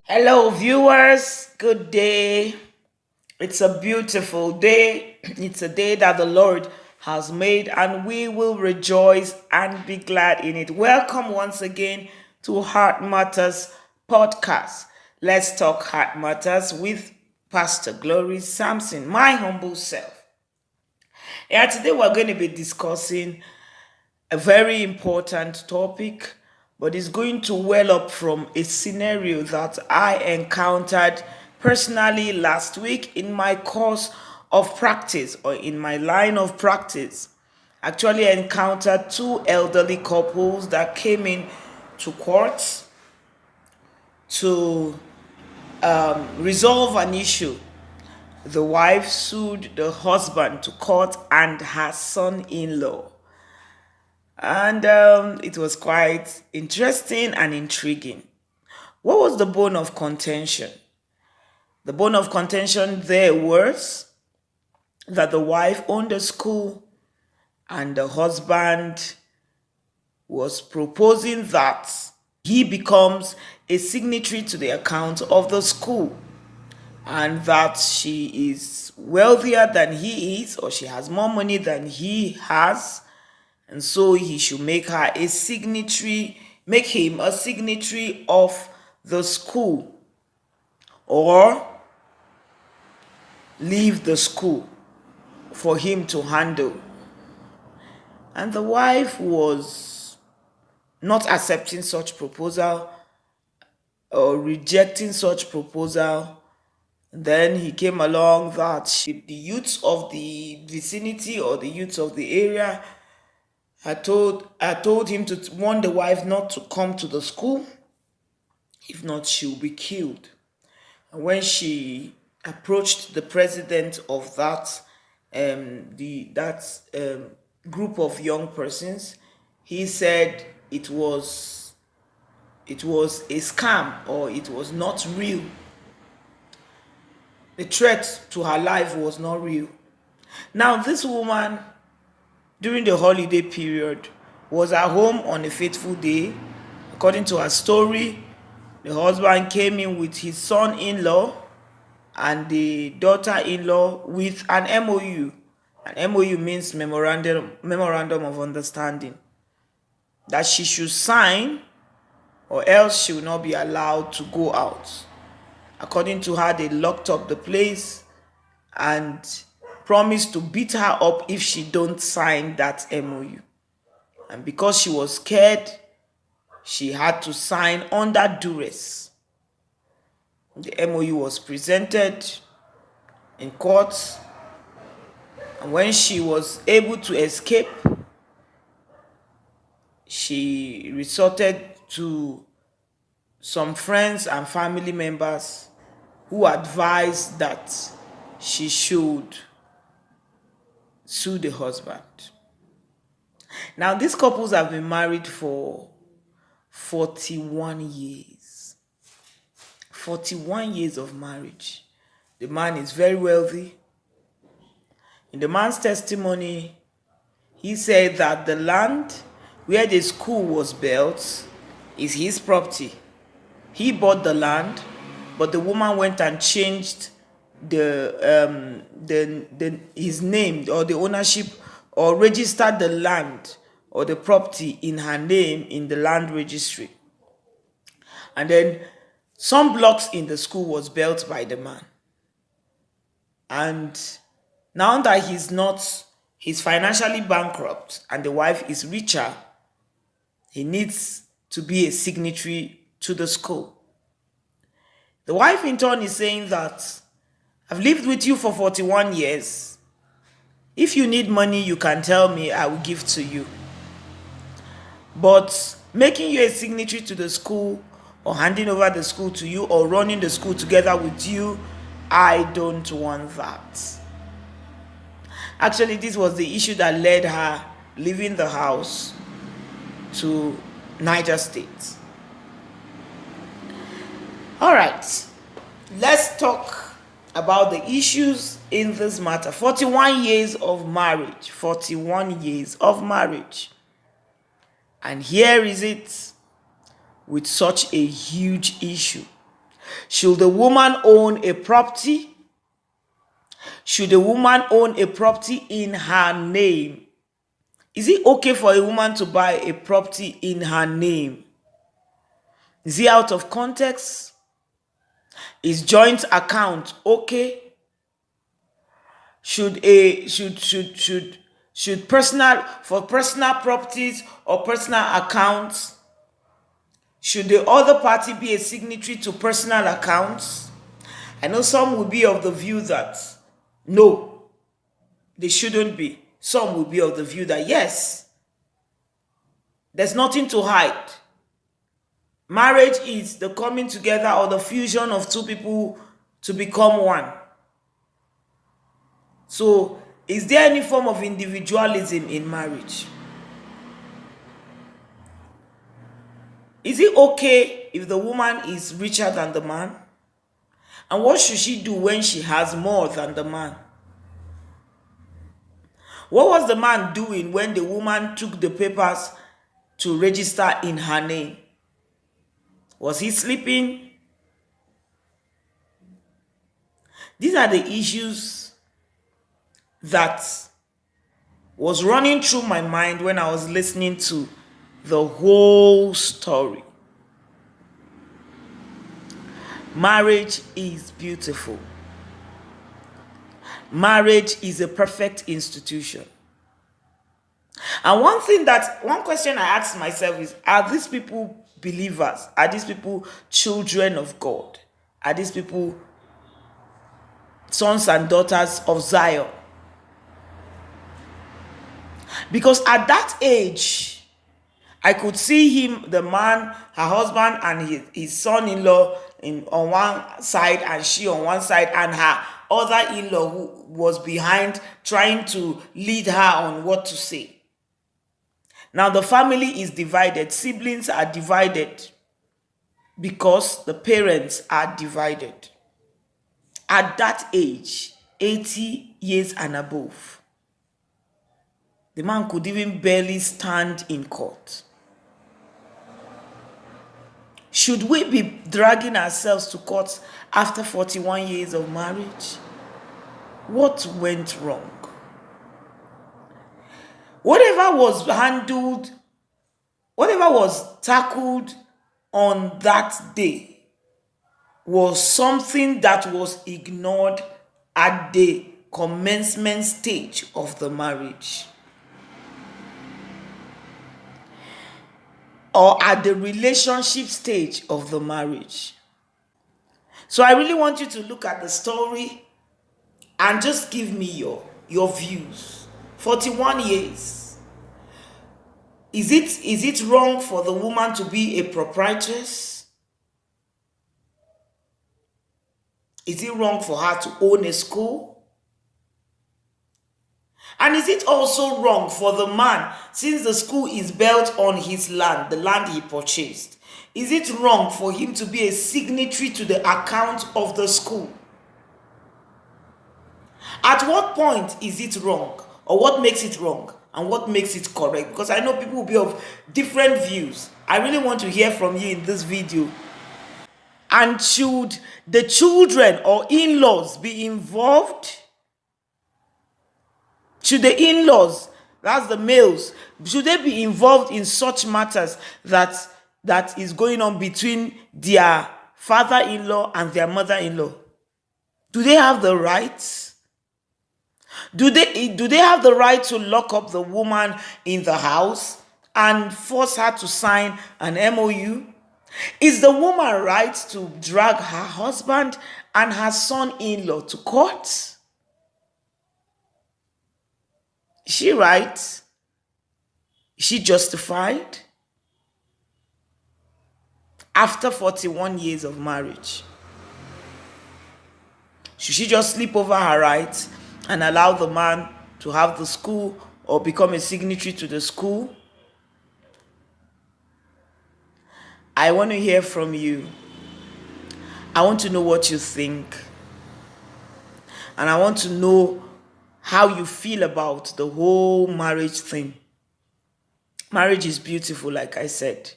Hello, viewers. Good day. It's a beautiful day. It's a day that the Lord has made, and we will rejoice and be glad in it. Welcome once again to Heart Matters podcast. Let's talk Heart Matters with Pastor Glory Sampson, my humble self. Yeah, today we're going to be discussing a very important topic, but it's going to well up from a scenario that I encountered personally last week in my course of practice or in my line of practice. Actually, I encountered two elderly couples that came in to court to resolve an issue. The wife sued the husband to court and her son-in-law. And it was quite interesting and intriguing. What was the bone of contention? The bone of contention there was that the wife owned a school and the husband was proposing that he becomes a signatory to the account of the school, and that she is wealthier than he is, or she has more money than he has, and so he should make him a signatory of the school, or leave the school for him to handle. And the wife was not accepting such proposal or rejecting such proposal. Then he came along that the youths of the vicinity or the youths of the area I told him to warn the wife not to come to the school. If not, she'll be killed. And when she approached the president of that group of young persons, he said it was a scam, or it was not real. The threat to her life was not real. Now, this woman, during the holiday period, was at home on a fateful day. According to her story, the husband came in with his son-in-law and the daughter-in-law with an MOU. An MOU means memorandum of understanding, that she should sign or else she will not be allowed to go out. According to her, they locked up the place and promised to beat her up if she don't sign that MOU. And because she was scared, she had to sign under duress. The MOU was presented in court, and when she was able to escape, she resorted to some friends and family members who advised that she should sue the husband. Now, these couples have been married for 41 years. 41 years of marriage. The man is very wealthy. In the man's testimony, he said that the land where the school was built is his property. He bought the land, but the woman went and changed his name, or the ownership, or registered the land or the property in her name in the land registry. And then some blocks in the school was built by the man. And now that he's financially bankrupt and the wife is richer, he needs to be a signatory to the school. The wife in turn is saying that, I've lived with you for 41 years. If you need money, you can tell me, I will give to you. But making you a signatory to the school, or handing over the school to you, or running the school together with you, I don't want that. Actually, this was the issue that led her leaving the house to Niger State. All right, let's talk about the issues in this matter. 41 years of marriage. 41 years of marriage. And here is it with such a huge issue. Should the woman own a property? Should a woman own a property in her name? Is it okay for a woman to buy a property in her name? Is it out of context? Is joint account okay? Should personal properties or personal accounts, should the other party be a signatory to personal accounts? I know some will be of the view that no, they shouldn't be. Some will be of the view that yes, there's nothing to hide. Marriage is the coming together or the fusion of two people to become one. So, is there any form of individualism in marriage? Is it okay if the woman is richer than the man? And what should she do when she has more than the man? What was the man doing when the woman took the papers to register in her name? Was he sleeping? These are the issues that was running through my mind when I was listening to the whole story. Marriage is beautiful. Marriage is a perfect institution. And one question I ask myself is, are these people believers? Are these people children of God? Are these people sons and daughters of Zion? Because at that age, I could see him, the man, her husband, and his son-in-law on one side, and she on one side, and her other in-law who was behind trying to lead her on what to say. Now the family is divided. Siblings are divided because the parents are divided. At that age, 80 years and above, the man could even barely stand in court. Should we be dragging ourselves to court after 41 years of marriage? What went wrong? Whatever was handled, whatever was tackled on that day was something that was ignored at the commencement stage of the marriage, or at the relationship stage of the marriage. So I really want you to look at the story and just give me your views. 41 years. Is it wrong for the woman to be a proprietress? Is it wrong for her to own a school? And is it also wrong for the man, since the school is built on his land, the land he purchased, is it wrong for him to be a signatory to the account of the school? At what point is it wrong? Or what makes it wrong? And what makes it correct? Because I know people will be of different views. I really want to hear from you in this video. And should the children or in-laws be involved? Should the in-laws, that's the males, should they be involved in such matters that is going on between their father-in-law and their mother-in-law? Do they have the rights? Do they have the right to lock up the woman in the house and force her to sign an MOU? Is the woman right to drag her husband and her son-in-law to court? Is she right? Is she justified? After 41 years of marriage, should she just sleep over her rights and allow the man to have the school or become a signatory to the school? I want to hear from you. I want to know what you think. And I want to know how you feel about the whole marriage thing. Marriage is beautiful, like I said.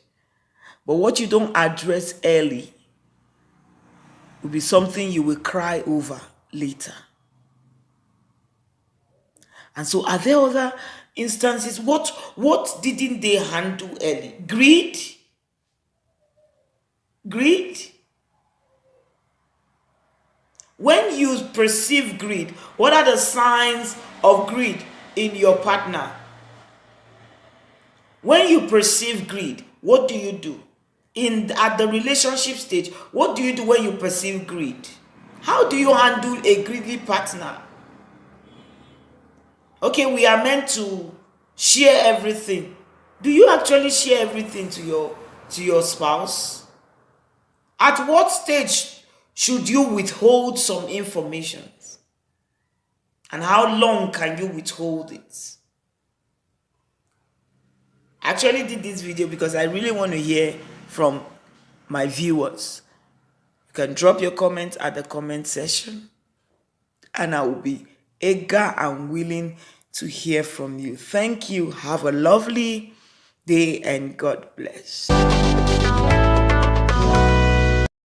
But what you don't address early will be something you will cry over later. And so are there other instances? What didn't they handle early? Greed? Greed? When you perceive greed, what are the signs of greed in your partner? When you perceive greed, what do? At the relationship stage, what do you do when you perceive greed? How do you handle a greedy partner? Okay, we are meant to share everything. Do you actually share everything to your spouse? At what stage should you withhold some information? And how long can you withhold it? I actually did this video because I really want to hear from my viewers. You can drop your comments at the comment section, and I will be eager and willing to hear from you. Thank you. Have a lovely day and God bless.